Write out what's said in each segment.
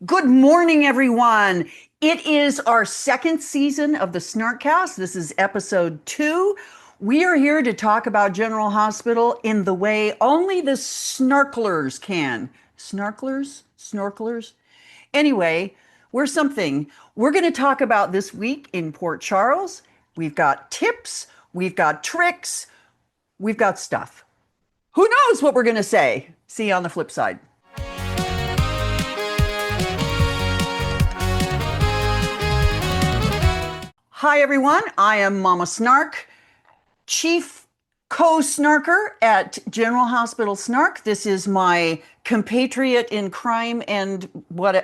Good morning, everyone. It is our second season of the Snarkcast. This is episode 2. We are here to talk about General Hospital in the way only the snorkelers can. Snarklers? Snorkelers? Anyway, we're something. We're going to talk about this week in Port Charles. We've got tips, we've got tricks, we've got stuff. Who knows what we're going to say? See you on the flip side. Hi, everyone. I am Mama Snark, Chief Co-Snarker at General Hospital Snark. This is my compatriot in crime and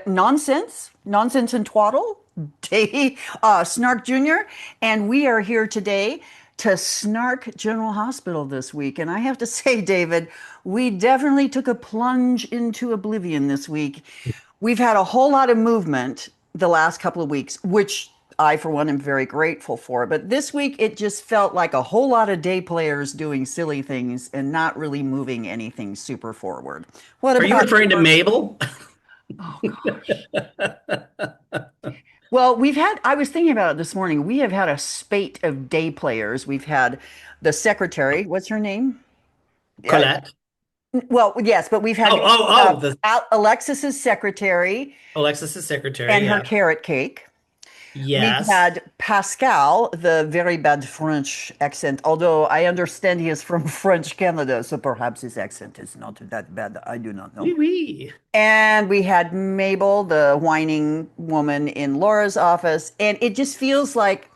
nonsense and twaddle, Snark Jr. And we are here today to snark General Hospital this week. And I have to say, David, we definitely took a plunge into oblivion this week. We've had a whole lot of movement the last couple of weeks, which I, for one, am very grateful for. But this week, it just felt like a whole lot of day players doing silly things and not really moving anything super forward. What Are you referring to Mabel? Oh, gosh. Well, I was thinking about it this morning. We have had a spate of day players. We've had the secretary. What's her name? Colette. Well, yes, but we've had The Alexis's secretary Alexis's secretary, and her yeah. carrot cake. We've Yes. had Pascal, the very bad French accent, although I understand he is from French Canada, so perhaps his accent is not that bad. I do not know. Oui, oui. And we had Mabel, the whining woman in Laura's office. And it just feels like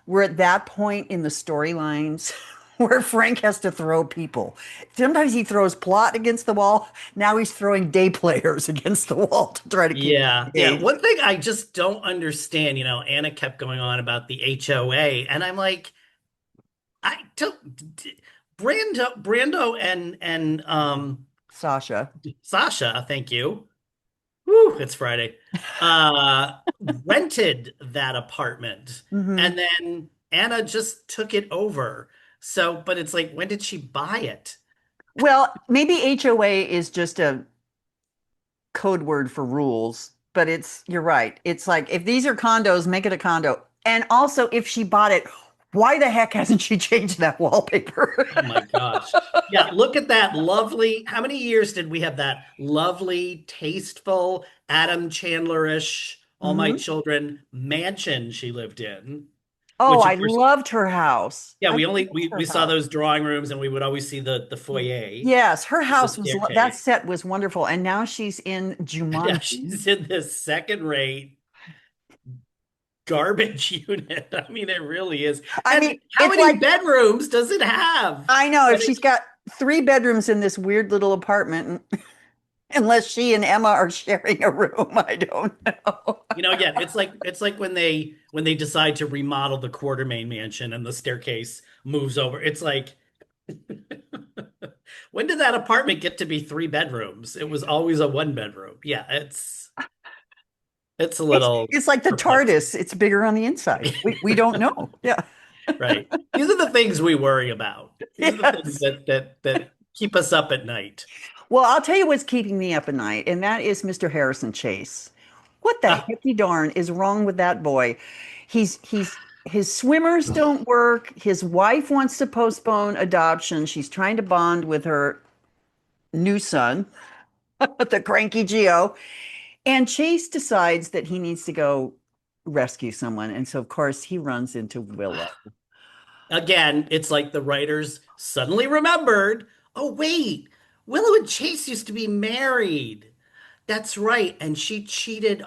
we're at that point in the storylines where Frank has to throw people. Sometimes he throws plot against the wall. Now he's throwing day players against the wall to try to keep Yeah. Yeah. One thing I just don't understand, Anna kept going on about the HOA, and I'm like, I don't Brando and Sasha. Sasha, thank you. Woo, it's Friday. Uh Rented that apartment, Hmm. and then Anna just took it over. So, but it's like, when did she buy it? Well, maybe HOA is just a code word for rules, but you're right. It's like if these are condos, make it a condo. And also, if she bought it, why the heck hasn't she changed that wallpaper? Oh my gosh. Yeah, look at that lovely. How many years did we have that lovely, tasteful, Adam Chandlerish, All My Hmm. Children mansion she lived in? Oh, Which I of course, loved her house. yeah, I we only loved her we saw house. those drawing rooms, and we would always see the foyer, Yes, her the house that staircase. set was wonderful. And now she's in Yeah, Jumanji. she's in this second-rate garbage unit. I mean, it really is. I And mean, how it's many like, bedrooms does it have? I know And if she's got 3 bedrooms in this weird little apartment, unless she and Emma are sharing a room, I don't know. again, it's like when they decide to remodel the Quartermain mansion and the staircase moves over. It's like, when did that apartment get to be 3 bedrooms? It was always a 1 bedroom. Yeah, it's a It's little it's like the perplexing. TARDIS. It's bigger on the inside. We don't know. Yeah. Right. These are the things we worry about. These are the things Yes. that keep us up at night. Well, I'll tell you what's keeping me up at night, and that is Mr. Harrison Chase. What the Ah, hecky darn is wrong with that boy? His swimmers don't work. His wife wants to postpone adoption. She's trying to bond with her new son, the cranky Geo. And Chase decides that he needs to go rescue someone. And so, of course, he runs into Willow. again, it's like the writers suddenly remembered, oh wait, Willow and Chase used to be married. That's right. And she cheated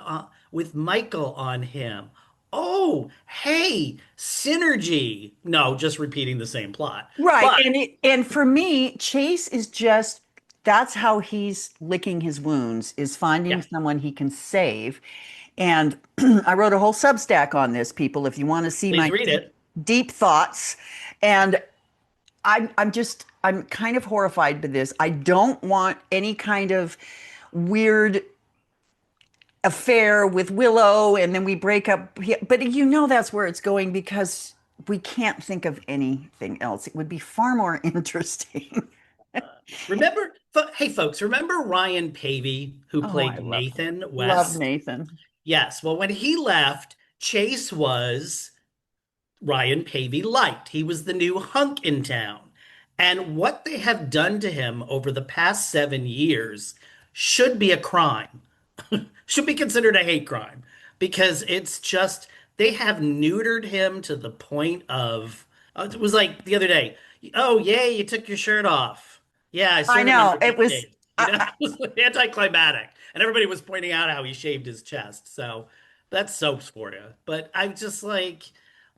with Michael on him. Oh, hey, synergy. No, just repeating the same plot. Right. But And for me, Chase is just that's how he's licking his wounds, is finding yeah, someone he can save. And I wrote a whole Substack on this, people, if you want to see please my read it. deep thoughts. And I'm kind of horrified by this. I don't want any kind of weird affair with Willow and then we break up. But that's where it's going because we can't think of anything else. It would be far more interesting. Remember Hey, folks, remember Ryan Pavey, who Oh, I played love Nathan love West? Nathan. Yes. Well, when he left, Chase was Ryan Pavey light. He was the new hunk in town. And what they have done to him over the past 7 years should be a crime, should be considered a hate crime because it's just, they have neutered him to the point of, it was like the other day, oh, yay, you took your shirt off. Yeah, I I still know remember it you was. shaved. It was like anticlimactic. And everybody was pointing out how he shaved his chest. So that's soaps for you. But I'm just like,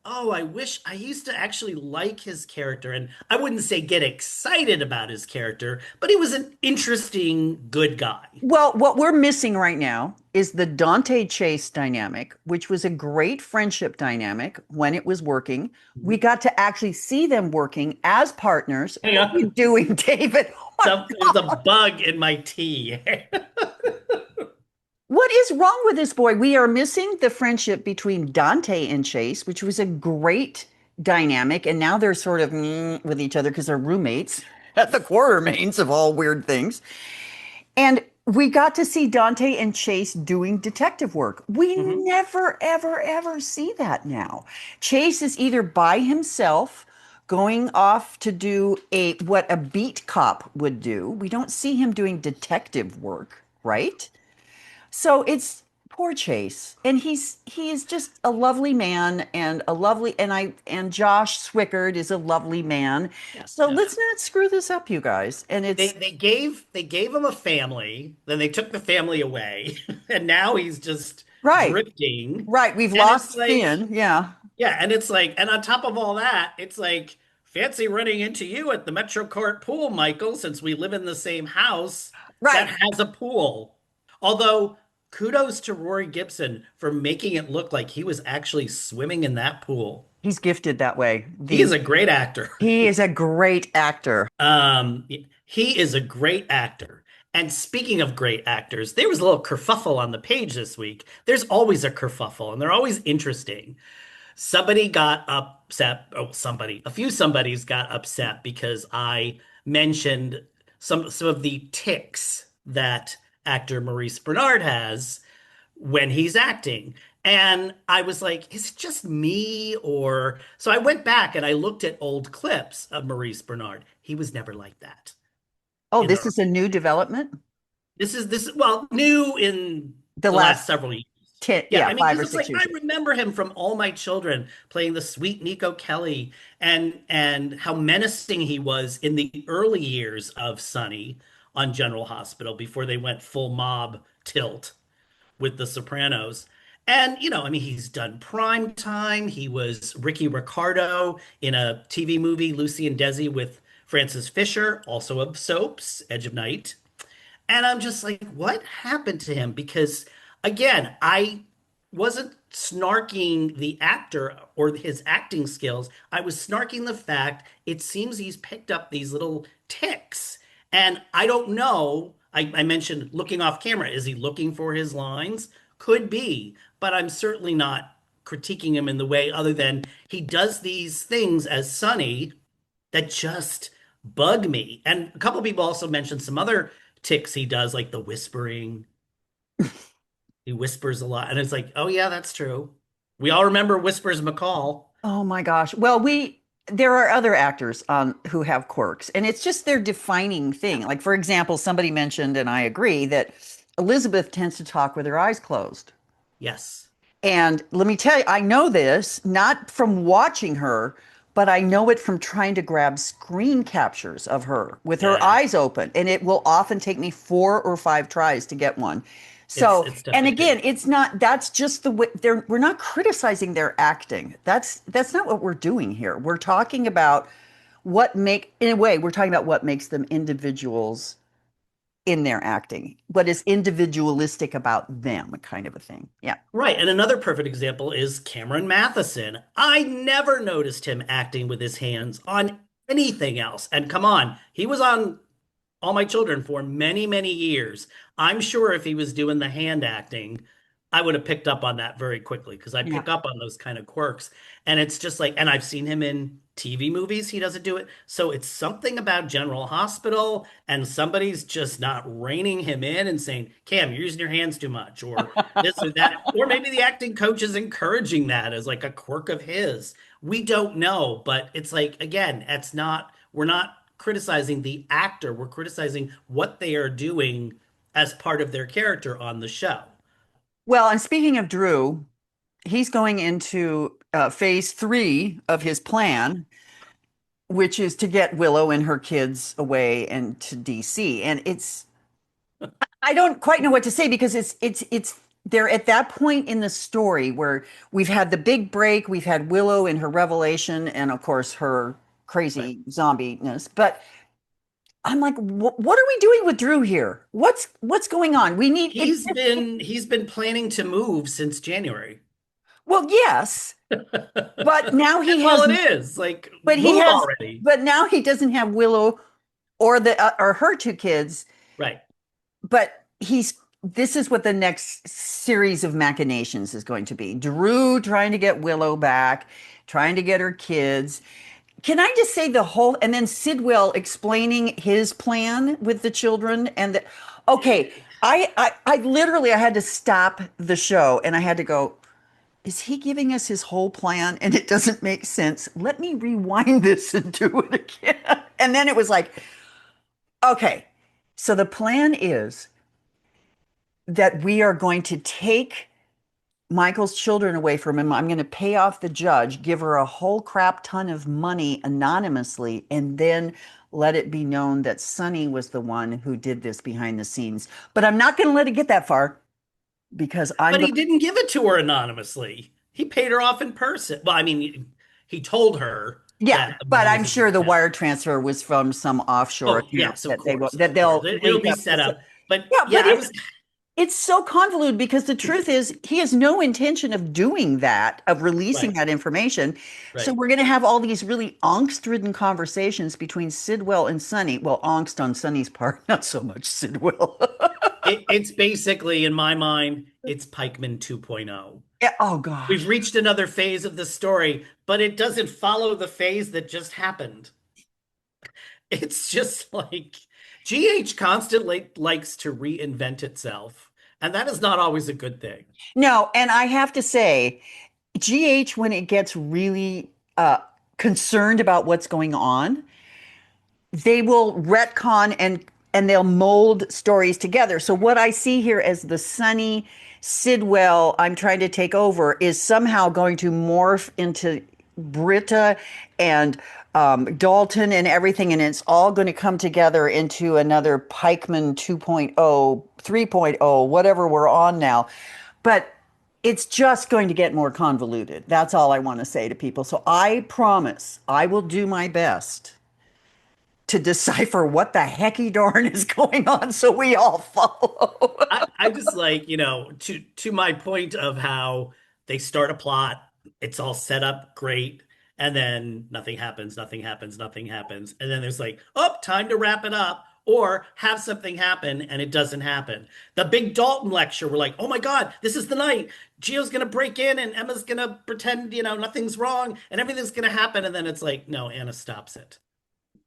oh, I wish I used to actually like his character. And I wouldn't say get excited about his character, but he was an interesting, good guy. Well, what we're missing right now is the Dante Chase dynamic, which was a great friendship dynamic when it was working. We got to actually see them working as partners. Hang What are you on. doing, David? Oh my There's a bug in my tea. What is wrong with this boy? We are missing the friendship between Dante and Chase, which was a great dynamic. And now they're sort of with each other because they're roommates at the Quartermains of all weird things. And we got to see Dante and Chase doing detective work. We Mhm. never, ever, ever see that now. Chase is either by himself going off to do what a beat cop would do. We don't see him doing detective work, right? So it's poor Chase, and he is just a lovely man and a lovely and Josh Swickard is a lovely man. Yeah, So yeah. let's not screw this up, you guys. And They it's they gave him a family, then they took the family away, and now he's just right, drifting. right. We've And it's lost like, Finn. Yeah, yeah, and it's like, and on top of all that, it's like fancy running into you at the MetroCourt pool, Michael, since we live in the same house that right. has a pool. Although, kudos to Rory Gibson for making it look like he was actually swimming in that pool. He's gifted that way. He is The a great actor. He is a great actor. Um, he is a great actor. And speaking of great actors, there was a little kerfuffle on the page this week. There's always a kerfuffle, and they're always interesting. Somebody got upset. Oh, a few somebodies got upset because I mentioned some of the tics that actor Maurice Bernard has when he's acting. And I was like, is it just me? Or so I went back and I looked at old clips of Maurice Bernard. He was never like that Oh, in the this is a new development. this is well new in The the last last several years. 10, Yeah, yeah, I mean, five because or it's six like years. I remember him from All My Children playing the sweet Nico Kelly and how menacing he was in the early years of Sonny on General Hospital before they went full mob tilt with The Sopranos. And, I mean, he's done Prime Time. He was Ricky Ricardo in a TV movie, Lucy and Desi, with Francis Fisher, also of Soaps, Edge of Night. And I'm just like, what happened to him? Because again, I wasn't snarking the actor or his acting skills. I was snarking the fact it seems he's picked up these little ticks. And I don't know. I mentioned looking off camera. Is he looking for his lines? Could be, but I'm certainly not critiquing him in the way other than he does these things as Sonny that just bug me. And a couple people also mentioned some other ticks he does, like the whispering. He whispers a lot. And it's like, oh, yeah, that's true. We all remember Whispers McCall. Oh my gosh. Well, there are other actors who have quirks, and it's just their defining thing. Like, for example, somebody mentioned, and I agree, that Elizabeth tends to talk with her eyes closed. Yes. And let me tell you, I know this not from watching her, but I know it from trying to grab screen captures of her with her Yeah. eyes open. And it will often take me 4 or 5 tries to get one. It's So, it's and definitely again, true. it's not, that's just the way we're not criticizing their acting. That's not what we're doing here. We're talking about in a way, we're talking about what makes them individuals in their acting, what is individualistic about them, kind of a thing. Yeah. Right. And another perfect example is Cameron Matheson. I never noticed him acting with his hands on anything else. And come on, he was on All My Children for many, many years. I'm sure if he was doing the hand acting, I would have picked up on that very quickly because I Yeah. pick up on those kind of quirks. And it's just like, and I've seen him in TV movies, he doesn't do it. So it's something about General Hospital, and somebody's just not reining him in and saying, Cam, you're using your hands too much, or this or that. Or maybe the acting coach is encouraging that as like a quirk of his. We don't know, but it's like, again, we're not criticizing the actor, we're criticizing what they are doing as part of their character on the show. Well, and speaking of Drew, he's going into phase 3 of his plan, which is to get Willow and her kids away and to DC. And I don't quite know what to say because it's they're at that point in the story where we've had the big break, we've had Willow and her revelation, and of course her Right. crazy zombie-ness. But I'm like, what are we doing with Drew here? What's going on? We need it. He's been planning to move since January. Well, yes, but now That's he all has, it is. Like, but he move has, already. but now he doesn't have Willow or the or her two kids. Right. But this is what the next series of machinations is going to be. Drew trying to get Willow back, trying to get her kids. Can I just say the whole, and then Sidwell explaining his plan with the children okay, I literally, I had to stop the show and I had to go, is he giving us his whole plan and it doesn't make sense? Let me rewind this and do it again. And then it was like, okay, so the plan is that we are going to take Michael's children away from him. I'm going to pay off the judge, give her a whole crap ton of money anonymously, and then let it be known that Sonny was the one who did this behind the scenes. But I'm not going to let it get that far because I'm But going he didn't give it to her anonymously. He paid her off in person. Well, I mean, he told her yeah, that the but money I'm was in the sure the account. wire transfer was from some offshore Oh, account yes, of that they will course, that of course. they'll It'll link be up. set up. But Yeah, yeah, but I was it's so convoluted because the truth is he has no intention of doing that, of releasing right, that information. So right. we're going to have all these really angst-ridden conversations between Sidwell and Sonny. Well, angst on Sonny's part, not so much Sidwell. It's basically, in my mind, it's Pikeman 2.0. Yeah, oh gosh. We've reached another phase of the story, but it doesn't follow the phase that just happened. It's just like GH constantly likes to reinvent itself, and that is not always a good thing. No, and I have to say, GH, when it gets really concerned about what's going on, they will retcon and they'll mold stories together. So what I see here as the Sunny Sidwell I'm trying to take over is somehow going to morph into Britta and Dalton and everything, and it's all going to come together into another Pikeman 2.0, 3.0, whatever we're on now. But it's just going to get more convoluted. That's all I want to say to people. So I promise I will do my best to decipher what the hecky darn is going on so we all follow. I just like, to my point of how they start a plot, it's all set up great, and then nothing happens, nothing happens, nothing happens. And then there's like, oh, time to wrap it up, or have something happen and it doesn't happen. The big Dalton lecture, we're like, oh my God, this is the night. Gio's gonna break in and Emma's gonna pretend, nothing's wrong and everything's gonna happen. And then it's like, no, Anna stops it.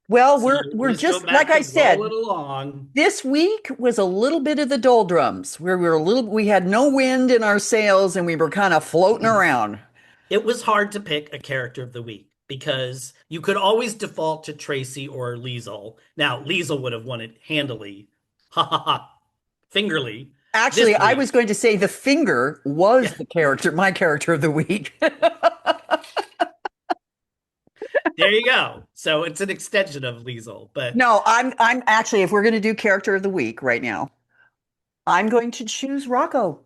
Well, So we're we just go just like back to I roll said, it along. this week was a little bit of the doldrums where we had no wind in our sails and we were kind of floating around. It was hard to pick a character of the week because you could always default to Tracy or Liesl. Now, Liesl would have won it handily. Ha ha ha. Fingerly. This Actually, I week. was going to say the finger was Yeah, the character, my character of the week. there you go. So it's an extension of Liesl, but No, I'm actually, if we're going to do character of the week right now, I'm going to choose Rocco.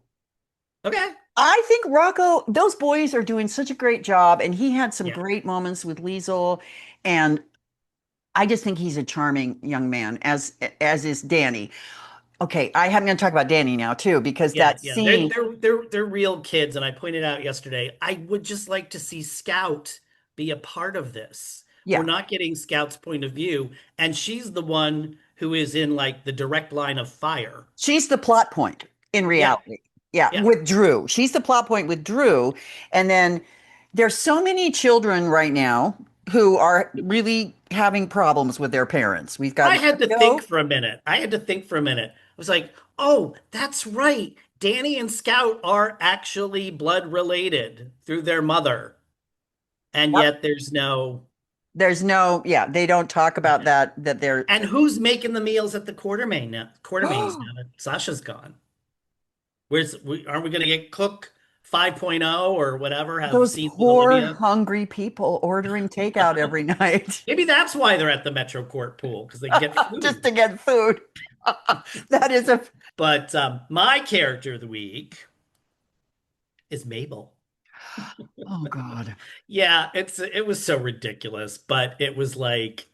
okay. I think Rocco, those boys are doing such a great job, and he had some Yeah. great moments with Liesl, and I just think he's a charming young man, as is Danny. Okay, I'm going to talk about Danny now too, because Yeah, that yeah. They're scene, they're they're real kids, and I pointed out yesterday, I would just like to see Scout be a part of this. We're yeah, not getting Scout's point of view, and she's the one who is in like the direct line of fire. she's the plot point in Yeah. reality. Yeah, Yeah. with Drew. She's the plot point with Drew. And then there's so many children right now who are really having problems with their parents. We've got I had to think Leo. for a minute. I had to think for a minute. I was like, oh, that's right. Danny and Scout are actually blood related through their mother. And Yep. yet there's no. There's no, yeah, they don't talk about that they're And who's making the meals at the Quartermain now? Quartermains now that Sasha's gone. Aren't we going to get Cook 5.0 or whatever? Have those scenes with poor Olivia? hungry people ordering takeout every night Maybe that's why they're at the MetroCourt pool, because they can get just food. to get food. That is a, But my character of the week is Mabel. oh God. Yeah, it was so ridiculous, but it was like,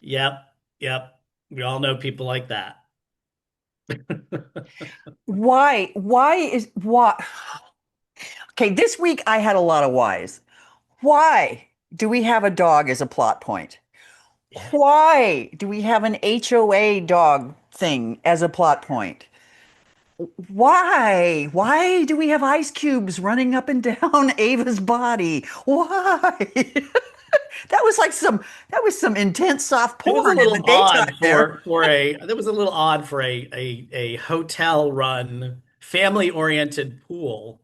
yep, yep. We all know people like that. Why is why? Okay, this week I had a lot of whys. Why do we have a dog as a plot point? Why do we have an HOA dog thing as a plot point? Why? Why do we have ice cubes running up and down Ava's body? Why? That was some intense soft It was a porn in the little daytime odd there. for a that was a little odd for a hotel run family oriented pool.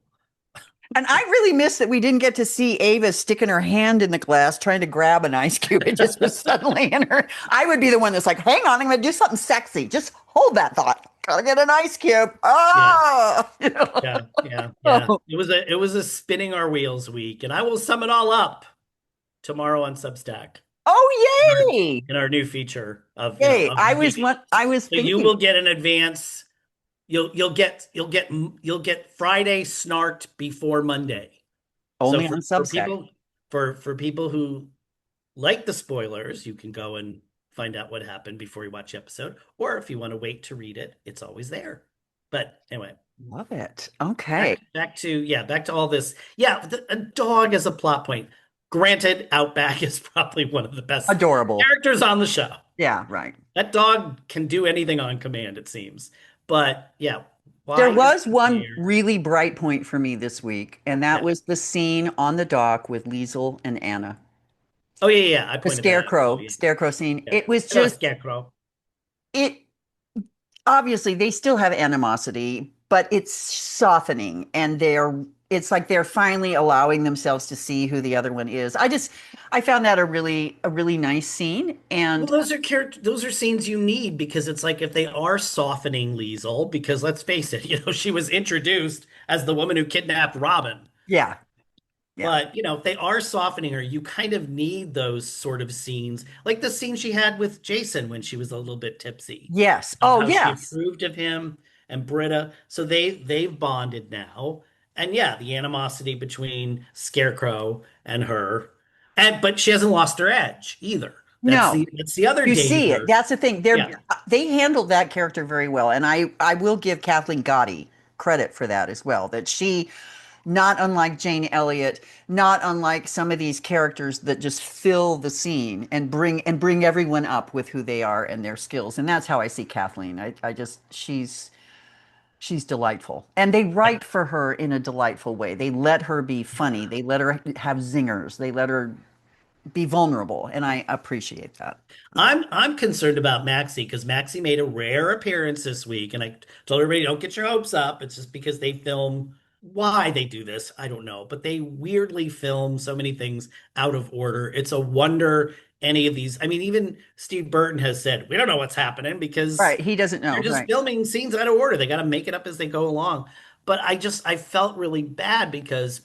And I really miss that we didn't get to see Ava sticking her hand in the glass trying to grab an ice cube. It just was suddenly in her. I would be the one that's like, hang on, I'm going to do something sexy. Just hold that thought. Gotta get an ice cube. Yeah, Oh, yeah, yeah, yeah. oh, It was a spinning our wheels week, and I will sum it all up tomorrow on Substack in our, oh, yay. in our new feature of Yay. of the week. I was So you thinking will get an advance. You'll get Friday snarked before Monday. So only for on for Substack. people for people who like the spoilers, you can go and find out what happened before you watch the episode. Or if you want to wait to read it, it's always there. But anyway, Love it. Okay. back to all this. Yeah, a dog is a plot point. Granted, Outback is probably one of the best Adorable. characters on the show. Yeah, right. That dog can do anything on command, it seems. But yeah, There why is was he one there? really bright point for me this week, and that Yeah. was the scene on the dock with Liesl and Anna. Oh yeah, yeah. I The pointed that out too. Yeah, scarecrow scene. yeah. It was Hello, just Scarecrow. it obviously they still have animosity, but it's softening and it's like they're finally allowing themselves to see who the other one is. I found that a really nice scene Well, and those are scenes you need because it's like if they are softening Liesl, because let's face it, she was introduced as the woman who kidnapped Robin. yeah, yeah. But, if they are softening her, you kind of need those sort of scenes, like the scene she had with Jason when she was a little bit tipsy, Yes. of Oh, how she yes. approved of him and Britta. So they've bonded now. And yeah, the animosity between Scarecrow and her. But she hasn't lost her edge either. That's No. the other You see it. danger. That's the thing. Yeah. They handled that character very well, and I will give Kathleen Gotti credit for that as well. That she, not unlike Jane Elliott, not unlike some of these characters that just fill the scene and bring everyone up with who they are and their skills. And that's how I see Kathleen. I just she's delightful, and they write for her in a delightful way. They let her be funny. They let her have zingers. They let her be vulnerable, and I appreciate that. I'm concerned about Maxie because Maxie made a rare appearance this week, and I told everybody don't get your hopes up. It's just because they film why they do this, I don't know, but they weirdly film so many things out of order. It's a wonder any of these. I mean, even Steve Burton has said we don't know what's happening because Right. He doesn't they're know. just Right. filming scenes out of order. They got to make it up as they go along. But I felt really bad because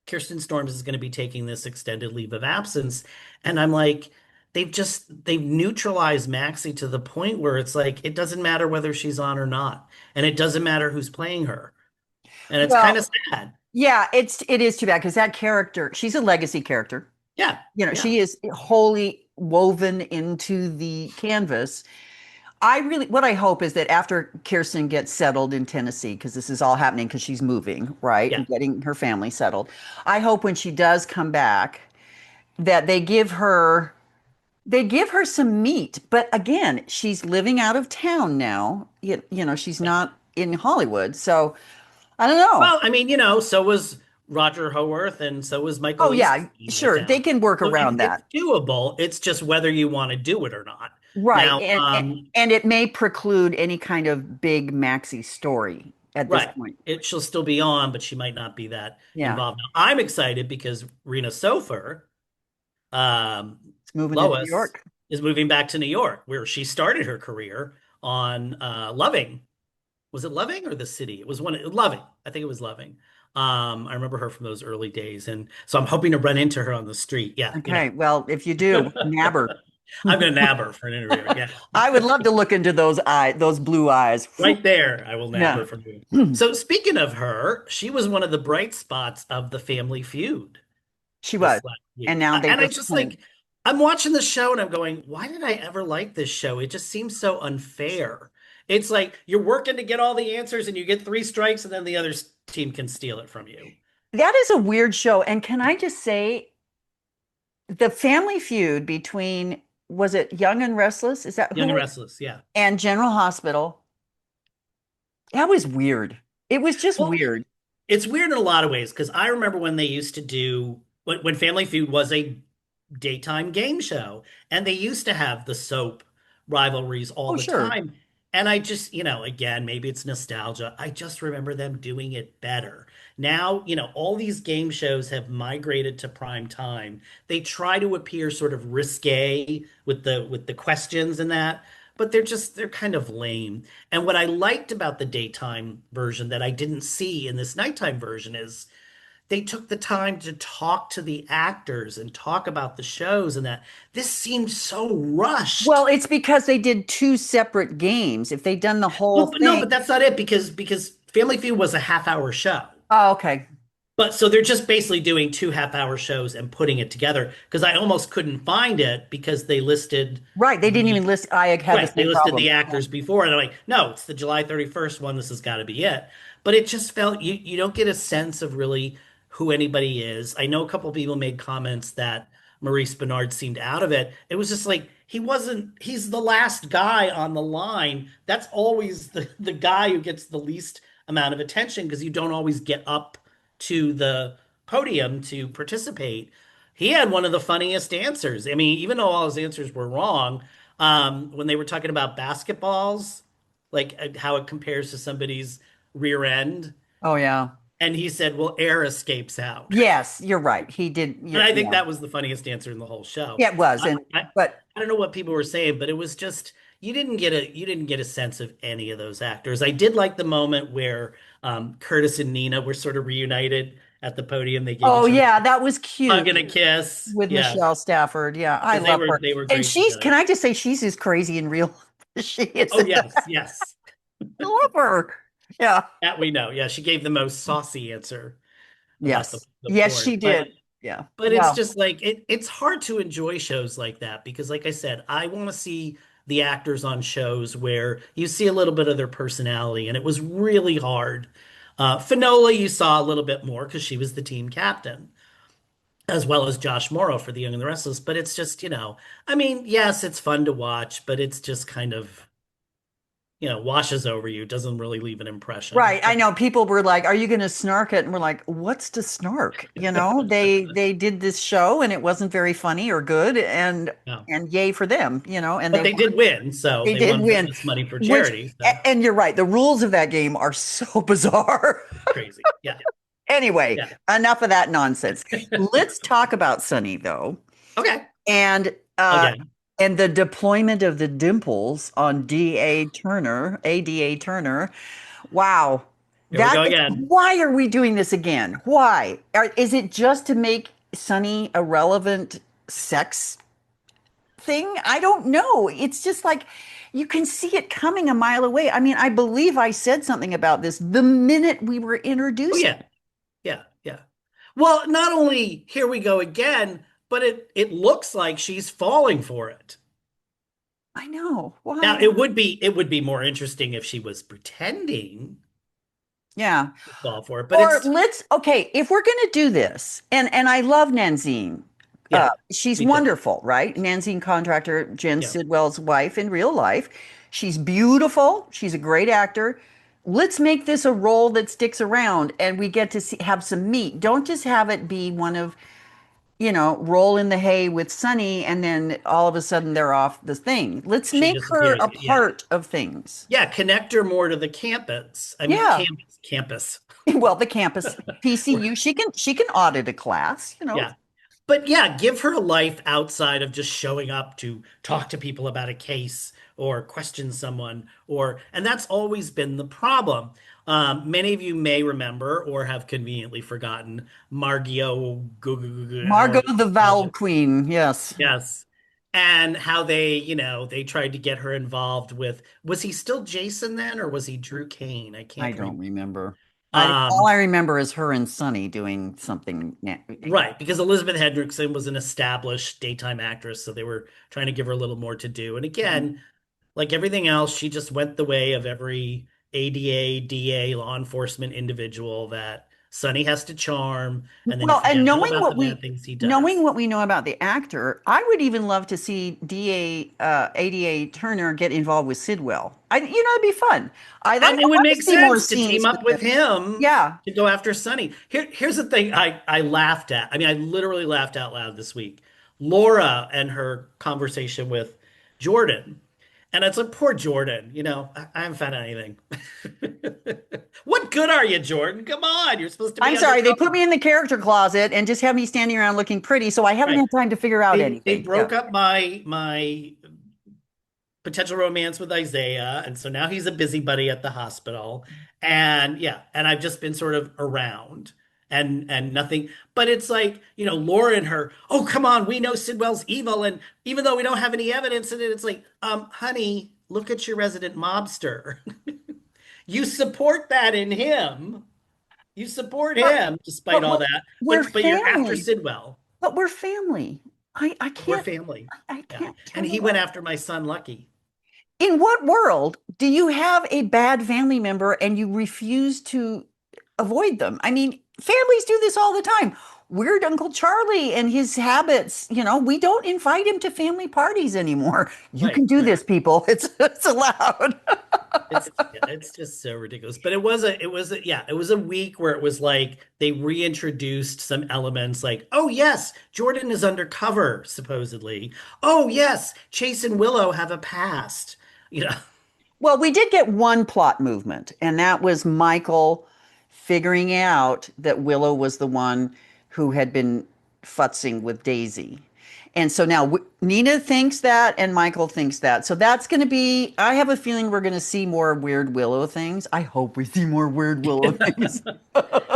Kirsten Storms is going to be taking this extended leave of absence. And I'm like, they've neutralized Maxie to the point where it's like, it doesn't matter whether she's on or not. And it doesn't matter who's playing her. And it's kind Well, of sad. yeah, it is too bad because that character, she's a legacy character. Yeah. You know, Yeah. she is wholly woven into the canvas. What I hope is that after Kirsten gets settled in Tennessee, because this is all happening because she's moving, right, Yeah. and getting her family settled. I hope when she does come back that they give her some meat. But again, she's living out of town now. She's Yeah. not in Hollywood. So I don't know. Well, I mean, so was Roger Howarth and so was Michael Oh Leisl yeah, in the sure. They town. can work So around it's that. doable. It's just whether you want to do it or not. Right. Now, And it may preclude any kind of big Maxie story at this right. point. She'll still be on, but she might not be that Yeah. involved. Now, I'm excited because Rena Sofer, um, It's moving to New Lois, York. is moving back to New York, where she started her career on Loving. Was it Loving or The City? It was Loving. I think it was Loving. I remember her from those early days, and so I'm hoping to run into her on the street. Yeah, Okay. Well, if you do, nab her. I'm gonna nab her for an interview. Yeah, I would love to look into those blue eyes. Phew. right there. I will nab Yeah. her from you. So speaking of her, she was one of the bright spots of the Family Feud She was. this last And week. now they And I just disappointed. like I'm watching the show and I'm going, why did I ever like this show? It just seems so unfair. It's like you're working to get all the answers and you get three strikes and then the other team can steal it from you. That is a weird show. And can I just say, the Family Feud between, was it Young and Restless? Is that Young who? and Restless, yeah. And General Hospital. That was weird. It was just Well, weird. it's weird in a lot of ways because I remember when they used to do when Family Feud was a daytime game show and they used to have the soap rivalries all Oh, the sure. time. And I just, again, maybe it's nostalgia. I just remember them doing it better. Now, all these game shows have migrated to prime time. They try to appear sort of risque with the questions and that, but they're kind of lame. And what I liked about the daytime version that I didn't see in this nighttime version is they took the time to talk to the actors and talk about the shows and that. This seemed so Well, rushed. it's because they did two separate games. If they'd done the whole Well, but no, thing. but that's not it because Family Feud was a half-hour show. Oh, okay. But so they're just basically doing two half-hour shows and putting it together because I almost couldn't find it because they listed Right. They didn't even list. I had the right, they same listed problem. the Yeah. actors before and I'm like, no, it's the July 31st one. This has got to be it. But it just felt you don't get a sense of really who anybody is. I know a couple of people made comments that Maurice Bernard seemed out of it. It was just like he's the last guy on the line. That's always the guy who gets the least amount of attention because you don't always get up to the podium to participate. He had one of the funniest answers. I mean, even though all his answers were wrong, when they were talking about basketballs, like how it compares to somebody's rear end, Oh, yeah. and he said, "Well, air escapes out." Yes, you're right. He did. And Yeah. I think Yeah. that was the funniest answer in the whole show. Yeah, it was. I, And, I, but I don't know what people were saying, but it was just you didn't get a sense of any of those actors. I did like the moment where Curtis and Nina were sort of reunited at the podium. They gave oh, each other yeah, that was a hug cute and a kiss. with Yeah, Michelle Stafford. Yeah, I because they love were her. they were And great she's, can together. I just say, she's as crazy in real as she is. Oh yes, yes. I love her. Yeah. That we know. Yeah, she gave the most saucy answer about the, Yes. the Yes, porn. she But did. Yeah. but it's Well, just like it's hard to enjoy shows like that because like I said, I want to see the actors on shows where you see a little bit of their personality, and it was really hard. Finola, you saw a little bit more because she was the team captain, as well as Josh Morrow for The Young and the Restless. But it's just, I mean, yes, it's fun to watch, but it's just kind of, washes over you, doesn't really leave an impression. right. I know people were like, "Are you going to snark it?" And we're like, "What's to snark?" They did this show and it wasn't very funny or good, and No. yay for them, and But they did win, so they they did won win. this money for Which, charity. So and you're right, the rules of that game are so bizarre. crazy. Yeah. Anyway, Yeah. enough of that nonsense. Let's talk about Sunny though, Okay. and uh, Again, and the deployment of the dimples on D.A. Turner, ADA Turner. Wow. here we go again. Why are we doing this again? Why? Is it just to make Sunny a relevant sex thing? I don't know. It's just like you can see it coming a mile away. I mean, I believe I said something about this the minute we were Oh introduced. yeah. Yeah. Yeah. Well, not only here we go again, but it looks like she's falling for it. I know. Now, Why? it would be more interesting if she was pretending Yeah. to fall for it, but Or it's let's, okay, if we're going to do this, and I love Nanzine. yeah, She's me too. wonderful, right? Nanzine contractor, Jen Yeah. Sidwell's wife in real life. She's beautiful. She's a great actor. let's make this a role that sticks around and we get to have some meat. Don't just have it be one of, roll in the hay with Sonny and then all of a sudden they're off the thing. Let's She make her disappears. a Yeah. part of things. Yeah, connect her more to the campus. I mean, Yeah. campus. Well, the campus PCU, she can audit a class. Yeah. But yeah, give her a life outside of just showing up to talk to people about a case or question someone, and that's always been the problem. Many of you may remember or have conveniently forgotten Margio, Margot however you the pronounce Vowel it. Queen, yes. Yes. And how they tried to get her involved with, was he still Jason then, or was he Drew Kane? I I can't don't remember. remember. All Um, I remember is her and Sonny doing something. Right, because Elizabeth Hendrickson was an established daytime actress, so they were trying to give her a little more to do. And again, like everything else, she just went the way of every ADA, DA, law enforcement individual that Sonny has to charm, and then you Well, and forget all about the bad things he knowing does. what we know about the actor, I would even love to see ADA Turner get involved with Sidwell. It'd be fun. I And it would want to make see more sense to team scenes with up with them. him Yeah. to go after Sonny. Here's the thing I laughed at. I mean, I literally laughed out loud this week. Laura and her conversation with Jordan. And it's like, poor Jordan, I haven't found anything. What good are you, Jordan? Come on, you're supposed to I'm be sorry, they undercover. put me in the character closet and just have me standing around looking pretty, so I haven't Right. had time to figure out They anything. Yeah. broke up my potential romance with Isaiah, and so now he's a busybody at the hospital. And yeah, and I've just been sort of around and nothing. But it's like, Laura and her, oh come on, we know Sidwell's evil, and even though we don't have any evidence in it, it's like, honey, look at your resident mobster. You support that in him. You support But him despite but all we're, that. we're But you're after family. Sidwell. But we're family. I We're can't family. I Yeah. can't And turn he went away. after my son Lucky. In what world do you have a bad family member and you refuse to avoid them? I mean, families do this all the time. Weird Uncle Charlie and his habits, we don't invite him to family parties anymore. You Right, can do right. this, people. It's allowed. It's just so ridiculous. But it was a week where it was like they reintroduced some elements like, oh yes, Jordan is undercover, supposedly. Oh yes, Chase and Willow have a past. You know, Well, we did get one plot movement, and that was Michael figuring out that Willow was the one who had been futzing with Daisy. And so now Nina thinks that, and Michael thinks that. So that's going to be, I have a feeling we're going to see more weird Willow things. I hope we see more weird Willow things.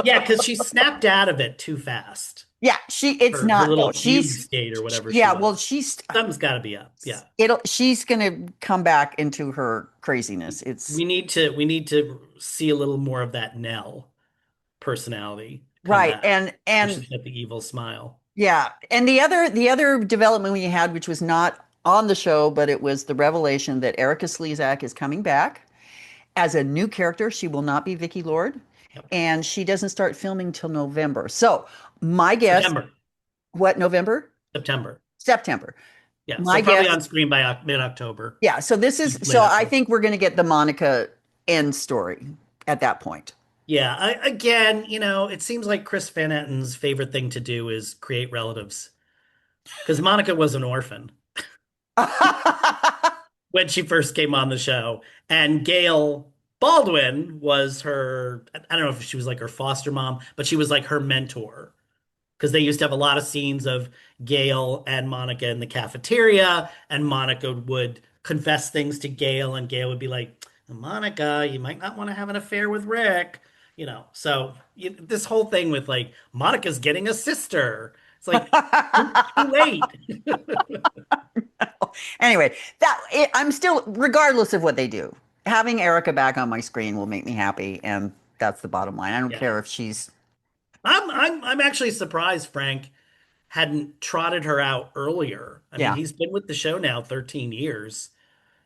yeah, because she snapped out of it too fast. Yeah, it's Her not little though. fugue state or whatever she Yeah, was. well, Something's got to be up. Yeah. she's going to come back into her craziness. It's We need to see a little more of that Nell personality come right. back, where And she's got the evil smile. yeah, and the other development we had, which was not on the show, but it was the revelation that Erika Slezak is coming back as a new character. She will not be Vicki Lord, Yep. and she doesn't start filming till November. So my guess, September. what November? September. September. Yeah. So My probably guess, on screen by mid-October, yeah. So this is late so I October. think we're going to get the Monica end story at that point. Yeah. Again, it seems like Chris Van Etten's favorite thing to do is create relatives because Monica was an orphan when she first came on the show, and Gail Baldwin was her. I don't know if she was like her foster mom, but she was like her mentor because they used to have a lot of scenes of Gail and Monica in the cafeteria, and Monica would confess things to Gail, and Gail would be like, Monica, you might not want to have an affair with Rick. So this whole thing with like Monica's getting a sister. It's like too late. Anyway, I'm still, regardless of what they do, having Erica back on my screen will make me happy, and that's the bottom line. I don't Yeah. care if she's. I'm actually surprised Frank hadn't trotted her out earlier. I mean, Yeah, he's been with the show now 13 years.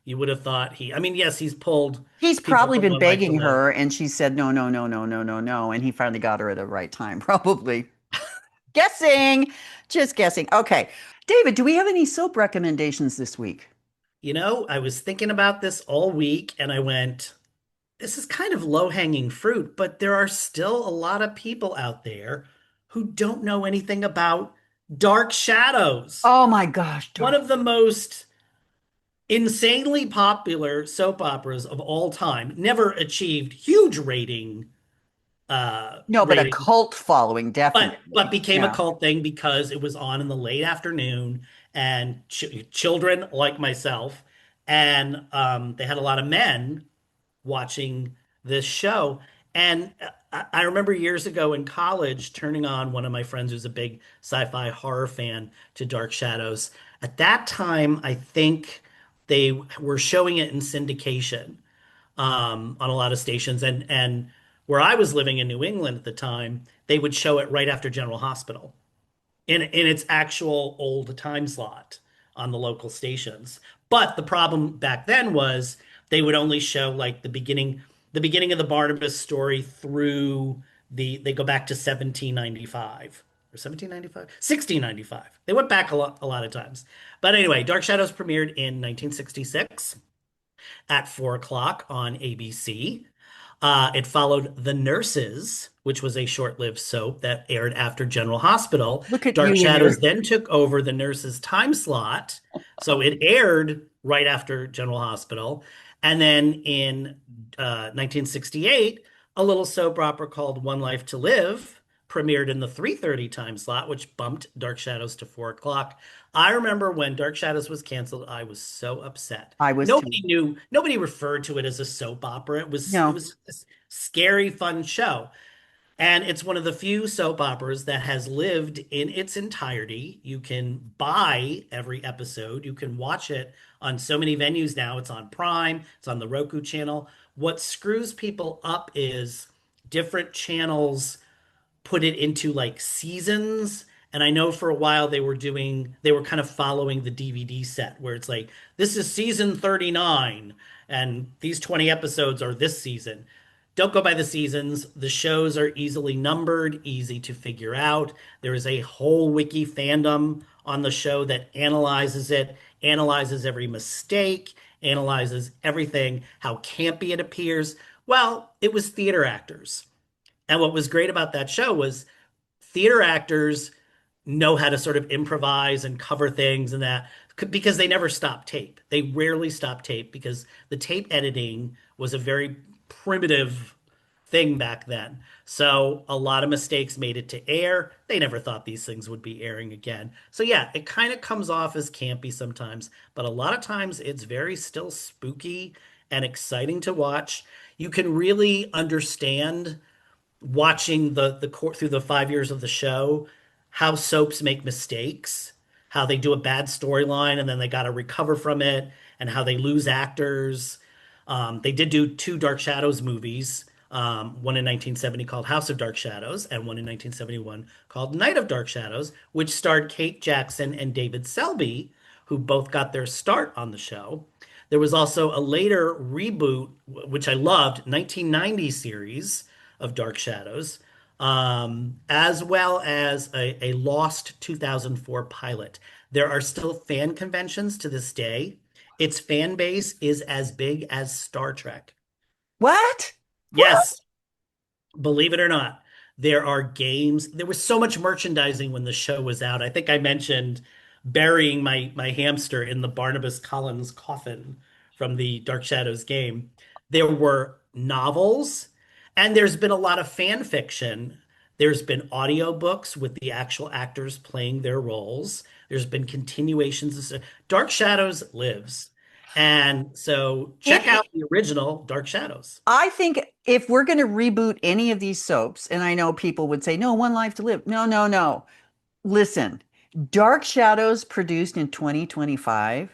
You would have thought I mean, yes, he's pulled he's people probably from been One Life to begging Live. her, and she said no, no, no, no, no, no, no, and he finally got her at the right time, probably. Guessing, just guessing. Okay, David, do we have any soap recommendations this week? I was thinking about this all week and I went, this is kind of low-hanging fruit, but there are still a lot of people out there who don't know anything about Dark Shadows, Oh my gosh, one dark. of the most insanely popular soap operas of all time. Never achieved huge No, but a rating, cult following, but definitely. became a Yeah. cult thing because it was on in the late afternoon, and children like myself, and they had a lot of men watching this show. And I remember years ago in college turning on one of my friends who's a big sci-fi horror fan to Dark Shadows. At that time, I think they were showing it in syndication on a lot of stations, and where I was living in New England at the time, they would show it right after General Hospital in its actual old time slot on the local stations. But the problem back then was they would only show like the beginning of the Barnabas story through they go back to 1795 or 1795, 1695. They went back a lot of times. But anyway, Dark Shadows premiered in 1966 at 4 o'clock on ABC. It followed The Nurses, which was a short-lived soap that aired after General Hospital. Look at Dark you and Shadows your. then took over The Nurses time slot, so it aired right after General Hospital. And then in 1968, a little soap opera called One Life to Live premiered in the 3:30 time slot, which bumped Dark Shadows to 4 o'clock. I remember when Dark Shadows was canceled, I was so upset. I was too. Nobody referred to it as a soap opera. It No, was this scary, fun show. And it's one of the few soap operas that has lived in its entirety. You can buy every episode. You can watch it on so many venues now. It's on Prime, it's on the Roku channel. What screws people up is different channels put it into like seasons. And I know for a while they were kind of following the DVD set where it's like, this is season 39 and these 20 episodes are this season. Don't go by the seasons. The shows are easily numbered, easy to figure out. There is a whole wiki fandom on the show that analyzes it, analyzes every mistake, analyzes everything, how campy it appears. Well, it was theater actors. And what was great about that show was theater actors know how to sort of improvise and cover things and that because they never stop tape. They rarely stop tape because the tape editing was a very primitive thing back then. So a lot of mistakes made it to air. They never thought these things would be airing again. So yeah, it kind of comes off as campy sometimes, but a lot of times it's very still spooky and exciting to watch. You can really understand watching the court through the 5 years of the show, how soaps make mistakes, how they do a bad storyline and then they got to recover from it, and how they lose actors. They did do two Dark Shadows movies, one in 1970 called House of Dark Shadows, and one in 1971 called Night of Dark Shadows, which starred Kate Jackson and David Selby, who both got their start on the show. There was also a later reboot, which I loved, 1990 series of Dark Shadows, as well as a lost 2004 pilot. There are still fan conventions to this day. Its fan base is as big as Star Trek. what? What? Yes, believe it or not, there are games. There was so much merchandising when the show was out. I think I mentioned burying my hamster in the Barnabas Collins coffin from the Dark Shadows game. There were novels, and there's been a lot of fan fiction. There's been audiobooks with the actual actors playing their roles. There's been continuations. Dark Shadows lives. And so check It, out the original Dark Shadows. I think if we're going to reboot any of these soaps, and I know people would say, no, One Life to Live. No, no, no. Listen, Dark Shadows produced in 2025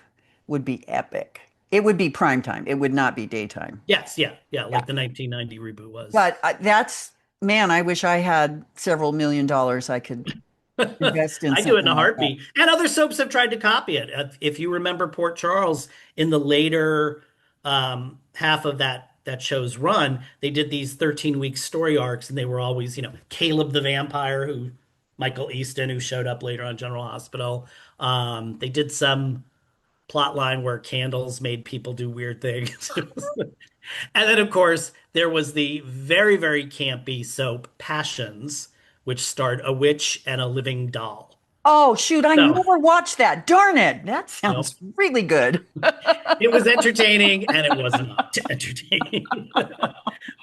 would be epic. It would be prime time. It would not be daytime. Yes, yeah, yeah, Yeah. like the 1990 reboot was. But that's, man, I wish I had several $1 million I could invest in I do it in something a like that. heartbeat. And other soaps have tried to copy it. If you remember Port Charles in the later half of that show's run, they did these 13-week story arcs, and they were always, Caleb the vampire, who Michael Easton, who showed up later on General Hospital. They did some plot line where candles made people do weird things. And then, of course, There was the very, very campy soap Passions, which starred a witch and a living doll. Oh, shoot, I So, never watched that. Darn it. That nope. sounds really good. It was entertaining and it was not entertaining.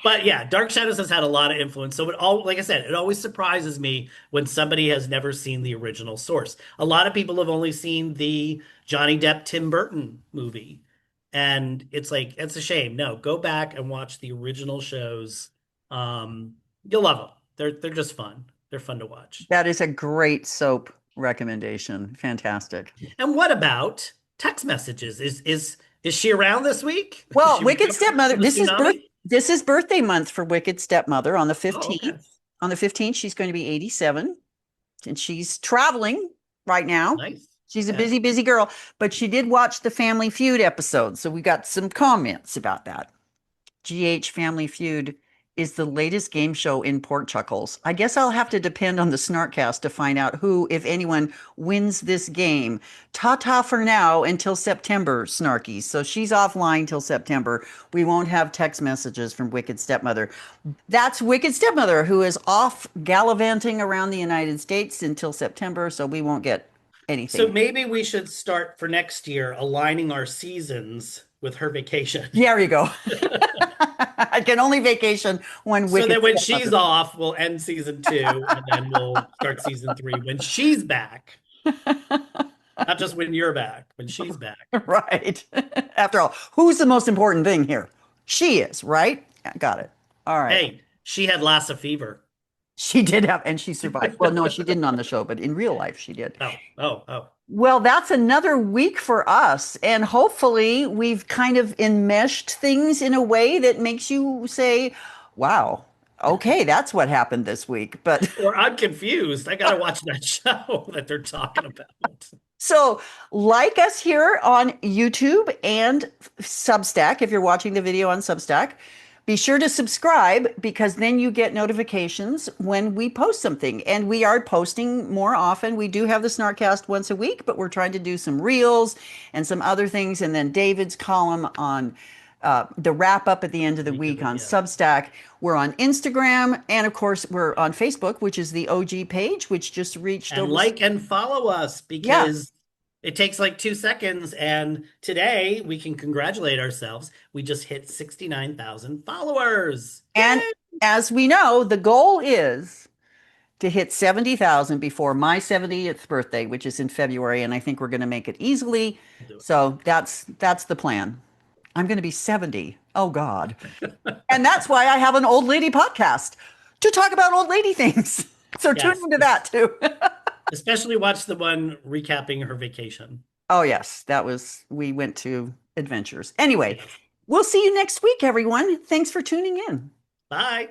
But yeah, Dark Shadows has had a lot of influence. So it all, like I said, it always surprises me when somebody has never seen the original source. A lot of people have only seen the Johnny Depp Tim Burton movie. And it's like, it's a shame. No, go back and watch the original shows. You'll love them. They're just fun. They're fun to watch. That is a great soap recommendation. Fantastic. And what about text messages? Is she around this week? Is Well, she Wicked recovering Stepmother, from the tsunami? this is birthday month for Wicked Stepmother on the Oh, okay. 15th. On the 15th, she's going to be 87 and she's traveling right now. Nice. She's a Okay. busy, busy girl, but she did watch the Family Feud episode. So we got some comments about that. GH Family Feud is the latest game show in Port Chuckles. I guess I'll have to depend on the Snarkcast to find out who, if anyone, wins this game. Ta-ta for now until September, Snarky. So she's offline till September. We won't have text messages from Wicked Stepmother. That's Wicked Stepmother, who is off gallivanting around the United States until September, so we won't get So anything. maybe we should start for next year aligning our seasons with her vacation. There you go. I can only vacation when So Wicked that when Stepmother. she's off, we'll end season 2 and then we'll start season 3 when she's back. Not just when you're back, when she's back. Right. After all, who's the most important thing here? She is, right? Yeah, got it. All right. Hey, she had Lassa fever. She did have, and she survived. Well, no, she didn't on the show, but in real life, she did. Oh. Well, that's another week for us. And hopefully, we've kind of enmeshed things in a way that makes you say, wow, okay, that's what happened this week. But Or I'm confused. I gotta watch that show that they're talking about. so, like us here on YouTube and Substack, if you're watching the video on Substack, be sure to subscribe because then you get notifications when we post something. And we are posting more often. We do have the Snarkcast once a week, but we're trying to do some reels and some other things. And then David's column on the wrap up at the end of the week on Substack. We're on Instagram. And of course, we're on Facebook, which is the OG page, which just reached And over. like and follow us because it takes like 2 seconds. And today we can congratulate ourselves. We just hit 69,000 followers. And as we know, the goal is to hit 70,000 before my 70th birthday, which is in February. And I think we're going to make it easily. So that's the plan. I'm going to be 70. Oh, God. And that's why I have an old lady podcast to talk about old lady things. So tune into that too. Especially watch the one recapping her vacation. Oh, yes. We went to adventures. Anyway, we'll see you next week, everyone. Thanks for tuning in. Bye.